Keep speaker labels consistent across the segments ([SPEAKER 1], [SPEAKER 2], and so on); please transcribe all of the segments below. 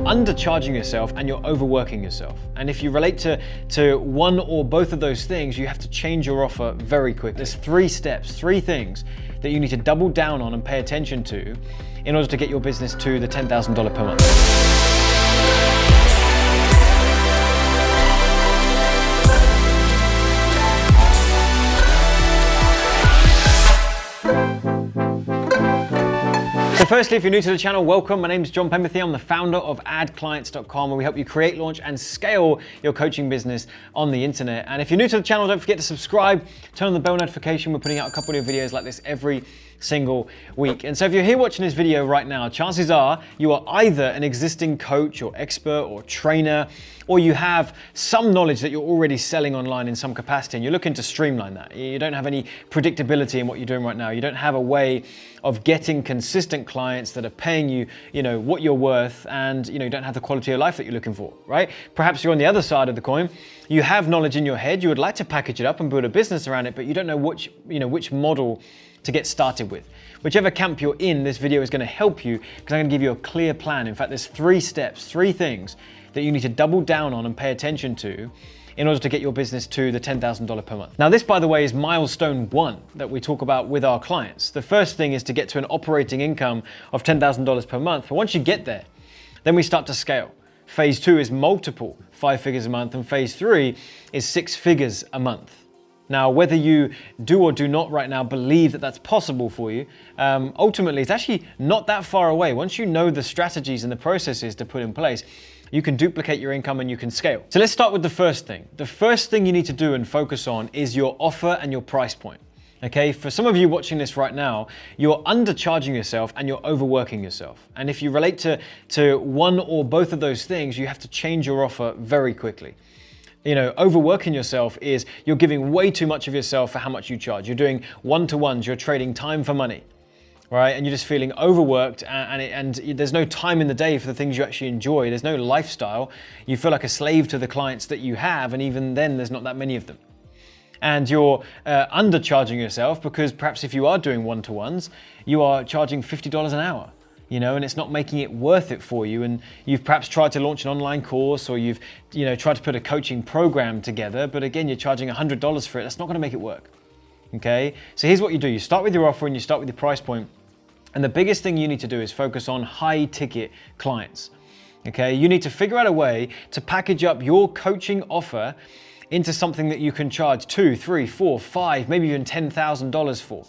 [SPEAKER 1] undercharging yourself and you're overworking yourself. And if you relate to one or both of those things, you have to change your offer very quick. There's 3 steps, 3 things that you need to double down on and pay attention to in order to get your business to the $10,000 per month. So firstly, if you're new to the channel, welcome. My name is Penberthy. I'm the founder of AdClients.com, where we help you create, launch, and scale your coaching business on the internet. And if you're new to the channel, don't forget to subscribe, turn on the bell notification. We're putting out a couple of videos like this every single week. And so if you're here watching this video right now, chances are you are either an existing coach or expert or trainer, or you have some knowledge that you're already selling online in some capacity and you're looking to streamline that. You don't have any predictability in what you're doing right now. You don't have a way of getting consistent clients that are paying you, what you're worth, and you don't have the quality of life that you're looking for, right? Perhaps you're on the other side of the coin. You have knowledge in your head. You would like to package it up and build a business around it, but you don't know which model to get started with. Whichever camp you're in, this video is going to help you because I'm going to give you a clear plan. In fact, there's 3 steps, 3 things that you need to double down on and pay attention to in order to get your business to the $10,000 per month. Now, this, by the way, is milestone 1 that we talk about with our clients. The first thing is to get to an operating income of $10,000 per month. But once you get there, then we start to scale. Phase 2 is multiple 5 figures a month, and phase 3 is 6 figures a month. Now, whether you do or do not right now believe that that's possible for you, ultimately, it's actually not that far away. Once you know the strategies and the processes to put in place, you can duplicate your income and you can scale. So let's start with the first thing. The first thing you need to do and focus on is your offer and your price point. Okay, for some of you watching this right now, you're undercharging yourself and you're overworking yourself. And if you relate to one or both of those things, you have to change your offer very quickly. Overworking yourself is you're giving way too much of yourself for how much you charge. You're doing one-to-ones, you're trading time for money, right? And you're just feeling overworked and there's no time in the day for the things you actually enjoy. There's no lifestyle. You feel like a slave to the clients that you have, and even then there's not that many of them. And you're undercharging yourself because perhaps if you are doing one-to-ones, you are charging $50 an hour. And it's not making it worth it for you. And you've perhaps tried to launch an online course, or you've, tried to put a coaching program together, but again, you're charging $100 for it. That's not going to make it work. Okay. So here's what you do. You start with your offer and you start with your price point. And the biggest thing you need to do is focus on high ticket clients. Okay. You need to figure out a way to package up your coaching offer into something that you can charge $2,000, $3,000, $4,000, $5,000, maybe even $10,000 for.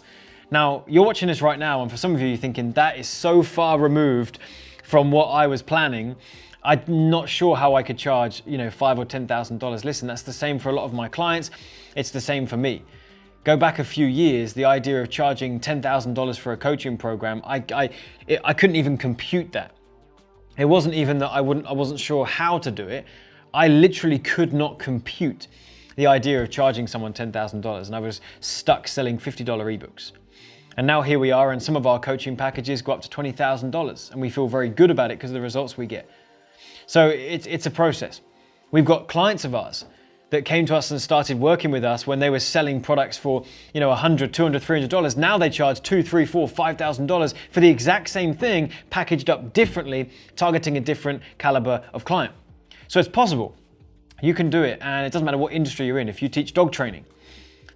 [SPEAKER 1] Now, you're watching this right now, and for some of you, you're thinking, that is so far removed from what I was planning. I'm not sure how I could charge, $5,000 or $10,000. Listen, that's the same for a lot of my clients. It's the same for me. Go back a few years, the idea of charging $10,000 for a coaching program, I couldn't even compute that. It wasn't even that I wasn't sure how to do it. I literally could not compute the idea of charging someone $10,000, and I was stuck selling $50 ebooks. And now here we are, and some of our coaching packages go up to $20,000, and we feel very good about it because of the results we get. So it's a process. We've got clients of ours that came to us and started working with us when they were selling products for $100, $200, $300. Now they charge $2,000, $3,000, $4,000, $5,000 for the exact same thing, packaged up differently, targeting a different caliber of client. So it's possible. You can do it, and it doesn't matter what industry you're in. If you teach dog training,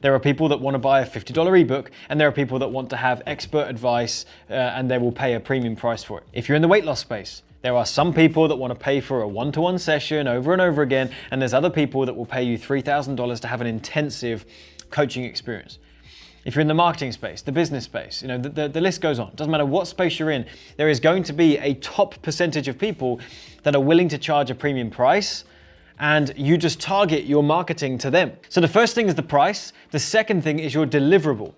[SPEAKER 1] there are people that want to buy a $50 ebook, and there are people that want to have expert advice and they will pay a premium price for it. If you're in the weight loss space, there are some people that want to pay for a one-to-one session over and over again, and there's other people that will pay you $3,000 to have an intensive coaching experience. If you're in the marketing space, the business space, the list goes on. It doesn't matter what space you're in, there is going to be a top percentage of people that are willing to charge a premium price, and you just target your marketing to them. So the first thing is the price. The second thing is your deliverable.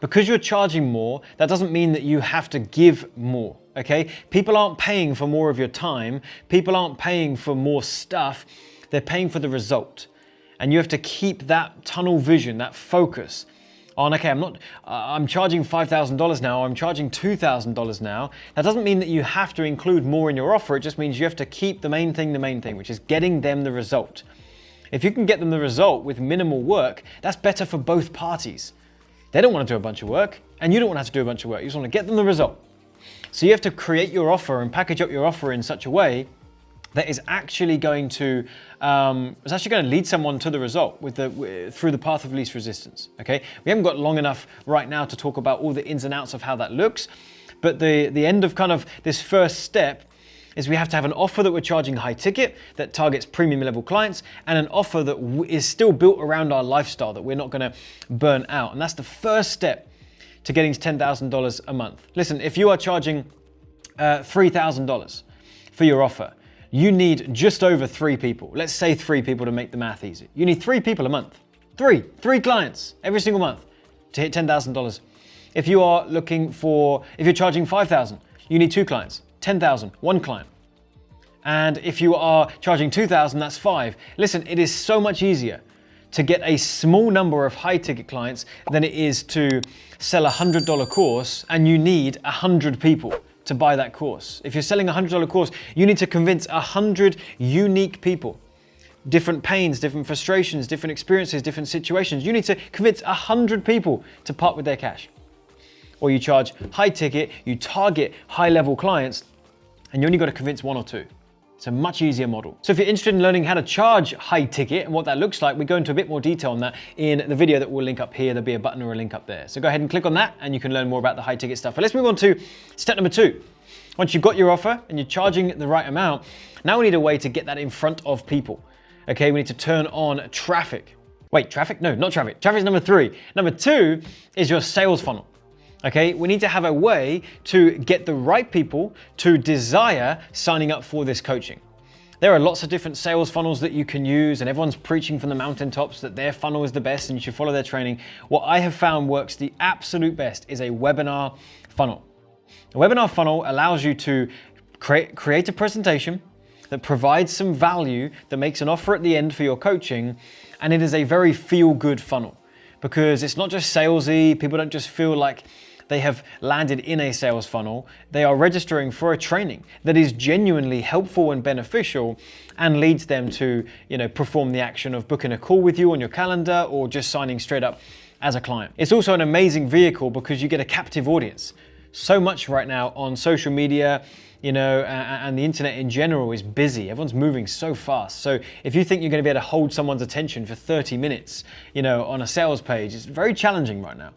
[SPEAKER 1] Because you're charging more, that doesn't mean that you have to give more, okay? People aren't paying for more of your time. People aren't paying for more stuff. They're paying for the result. And you have to keep that tunnel vision, that focus on, okay, I'm charging $5,000 now, I'm charging $2,000 now. That doesn't mean that you have to include more in your offer. It just means you have to keep the main thing, which is getting them the result. If you can get them the result with minimal work, that's better for both parties. They don't want to do a bunch of work, and you don't want to have to do a bunch of work. You just want to get them the result. So you have to create your offer and package up your offer in such a way that is actually going to lead someone to the result through the path of least resistance. Okay, we haven't got long enough right now to talk about all the ins and outs of how that looks, but the end of kind of this first step is we have to have an offer that we're charging high ticket that targets premium level clients, and an offer that is still built around our lifestyle that we're not going to burn out. And that's the first step to getting to $10,000 a month. Listen, if you are charging $3,000 for your offer, you need just over 3 people. Let's say 3 people to make the math easy. You need 3 people a month. Three clients every single month to hit $10,000. If you're charging $5,000, you need 2 clients. $10,000, 1 client. And if you are charging $2,000, that's 5. Listen, it is so much easier to get a small number of high ticket clients than it is to sell a $100 course and you need 100 people to buy that course. If you're selling a $100 course, you need to convince 100 unique people. Different pains, different frustrations, different experiences, different situations. You need to convince 100 people to part with their cash. Or you charge high ticket, you target high level clients, and you only got to convince 1 or 2. It's a much easier model. So if you're interested in learning how to charge high ticket and what that looks like, we go into a bit more detail on that in the video that we'll link up here. There'll be a button or a link up there. So go ahead and click on that and you can learn more about the high ticket stuff. But let's move on to step number 2. Once you've got your offer and you're charging the right amount, now we need a way to get that in front of people. Okay, we need to turn on traffic. Wait, traffic? No, not traffic. Traffic is number 3. Number 2 is your sales funnel. Okay, we need to have a way to get the right people to desire signing up for this coaching. There are lots of different sales funnels that you can use, and everyone's preaching from the mountaintops that their funnel is the best and you should follow their training. What I have found works the absolute best is a webinar funnel. A webinar funnel allows you to create a presentation that provides some value, that makes an offer at the end for your coaching, and it is a very feel-good funnel because it's not just salesy. People don't just feel like they have landed in a sales funnel. They are registering for a training that is genuinely helpful and beneficial and leads them to, perform the action of booking a call with you on your calendar or just signing straight up as a client. It's also an amazing vehicle because you get a captive audience. So much right now on social media, and the internet in general is busy. Everyone's moving so fast. So if you think you're going to be able to hold someone's attention for 30 minutes, on a sales page, it's very challenging right now.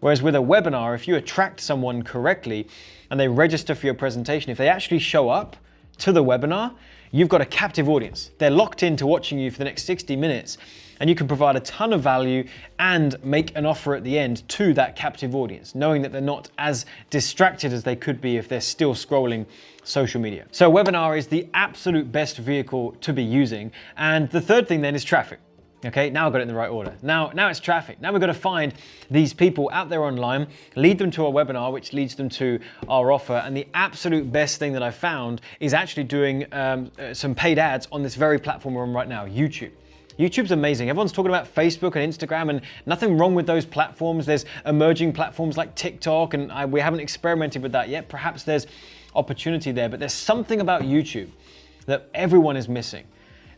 [SPEAKER 1] Whereas with a webinar, if you attract someone correctly and they register for your presentation, if they actually show up to the webinar, you've got a captive audience. They're locked into watching you for the next 60 minutes, and you can provide a ton of value and make an offer at the end to that captive audience, knowing that they're not as distracted as they could be if they're still scrolling social media. So a webinar is the absolute best vehicle to be using. And the third thing then is traffic. Okay, now I've got it in the right order. Now it's traffic. Now we've got to find these people out there online, lead them to a webinar, which leads them to our offer. And the absolute best thing that I found is actually doing some paid ads on this very platform we're on right now, YouTube. YouTube's amazing. Everyone's talking about Facebook and Instagram, and nothing wrong with those platforms. There's emerging platforms like TikTok, and we haven't experimented with that yet. Perhaps there's opportunity there, but there's something about YouTube that everyone is missing.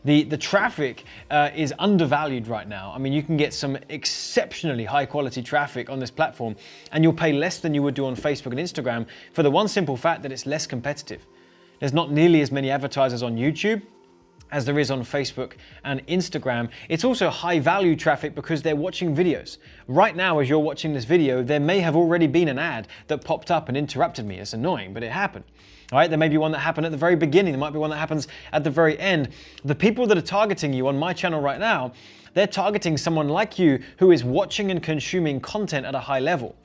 [SPEAKER 1] The traffic is undervalued right now. I mean, you can get some exceptionally high quality traffic on this platform and you'll pay less than you would do on Facebook and Instagram for the one simple fact that it's less competitive. There's not nearly as many advertisers on YouTube as there is on Facebook and Instagram. It's also high value traffic because they're watching videos. Right now, as you're watching this video, there may have already been an ad that popped up and interrupted me. It's annoying, but it happened. All right, there may be one that happened at the very beginning. There might be one that happens at the very end. The people that are targeting you on my channel right now, they're targeting someone like you who is watching and consuming content at a high level.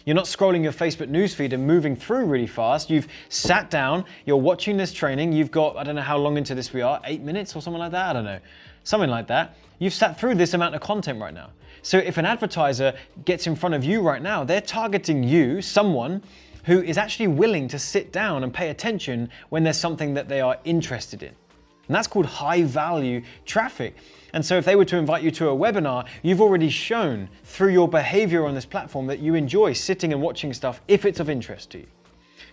[SPEAKER 1] You're not scrolling your Facebook newsfeed and moving through really fast. You've sat down, you're watching this training. You've got, I don't know how long into this we are, 8 minutes or something like that. I don't know, something like that. You've sat through this amount of content right now. So if an advertiser gets in front of you right now, they're targeting you, someone who is actually willing to sit down and pay attention when there's something that they are interested in. And that's called high value traffic. And so if they were to invite you to a webinar, you've already shown through your behavior on this platform that you enjoy sitting and watching stuff if it's of interest to you.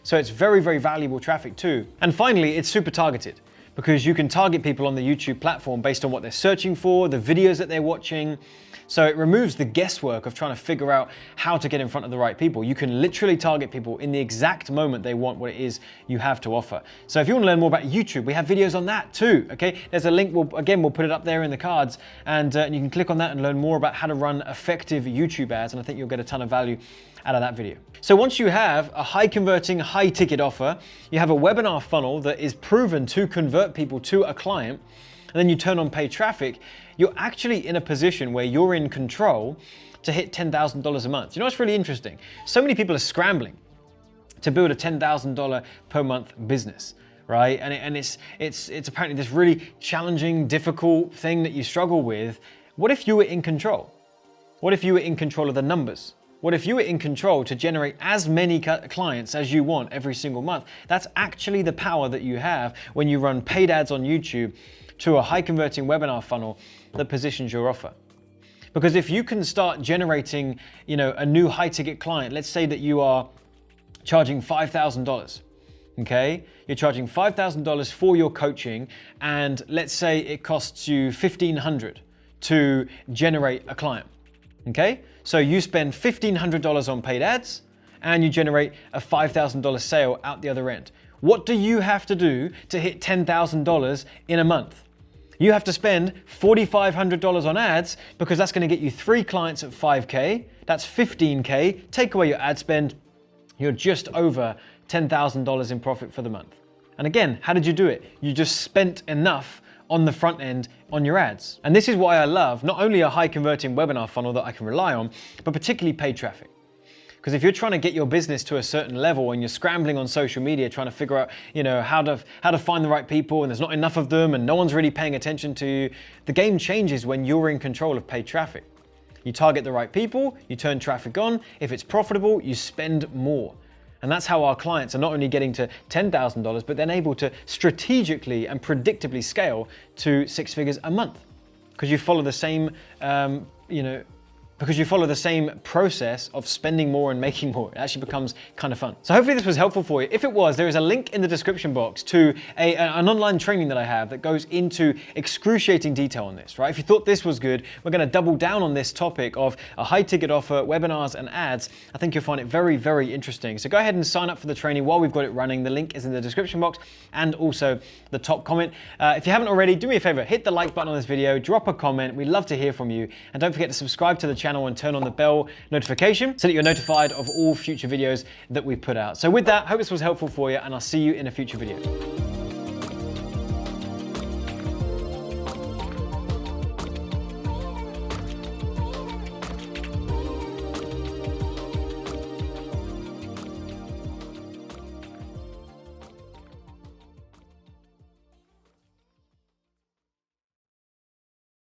[SPEAKER 1] So it's very, very valuable traffic too. And finally, it's super targeted because you can target people on the YouTube platform based on what they're searching for, the videos that they're watching. So it removes the guesswork of trying to figure out how to get in front of the right people. You can literally target people in the exact moment they want what it is you have to offer. So if you want to learn more about YouTube, we have videos on that too, okay? There's a link, we'll put it up there in the cards, and you can click on that and learn more about how to run effective YouTube ads, and I think you'll get a ton of value out of that video. So once you have a high converting, high ticket offer, you have a webinar funnel that is proven to convert people to a client, and then you turn on paid traffic, you're actually in a position where you're in control to hit $10,000 a month. You know what's really interesting? So many people are scrambling to build a $10,000 per month business, right? And it's apparently this really challenging, difficult thing that you struggle with. What if you were in control? What if you were in control of the numbers? What if you were in control to generate as many clients as you want every single month? That's actually the power that you have when you run paid ads on YouTube to a high converting webinar funnel that positions your offer. Because if you can start generating, a new high ticket client, let's say that you are charging $5,000, okay? You're charging $5,000 for your coaching, and let's say it costs you $1,500 to generate a client, okay? So you spend $1,500 on paid ads and you generate a $5,000 sale out the other end. What do you have to do to hit $10,000 in a month? You have to spend $4,500 on ads, because that's going to get you 3 clients at 5K. That's 15K. Take away your ad spend, you're just over $10,000 in profit for the month. And again, how did you do it? You just spent enough on the front end on your ads. And this is why I love not only a high converting webinar funnel that I can rely on, but particularly paid traffic. Because if you're trying to get your business to a certain level and you're scrambling on social media trying to figure out, how to find the right people, and there's not enough of them and no one's really paying attention to you, the game changes when you're in control of paid traffic. You target the right people, you turn traffic on. If it's profitable, you spend more. And that's how our clients are not only getting to $10,000, but then able to strategically and predictably scale to 6 figures a month. Because you follow the same, because you follow the same process of spending more and making more. It actually becomes kind of fun. So hopefully this was helpful for you. If it was, there is a link in the description box to an online training that I have that goes into excruciating detail on this, right? If you thought this was good, we're gonna double down on this topic of a high ticket offer, webinars and ads. I think you'll find it very, very interesting. So go ahead and sign up for the training while we've got it running. The link is in the description box and also the top comment. If you haven't already, do me a favor, hit the like button on this video, drop a comment. We'd love to hear from you. And don't forget to subscribe to the channel and turn on the bell notification so that you're notified of all future videos that we put out. So with that, hope this was helpful for you, and I'll see you in a future video.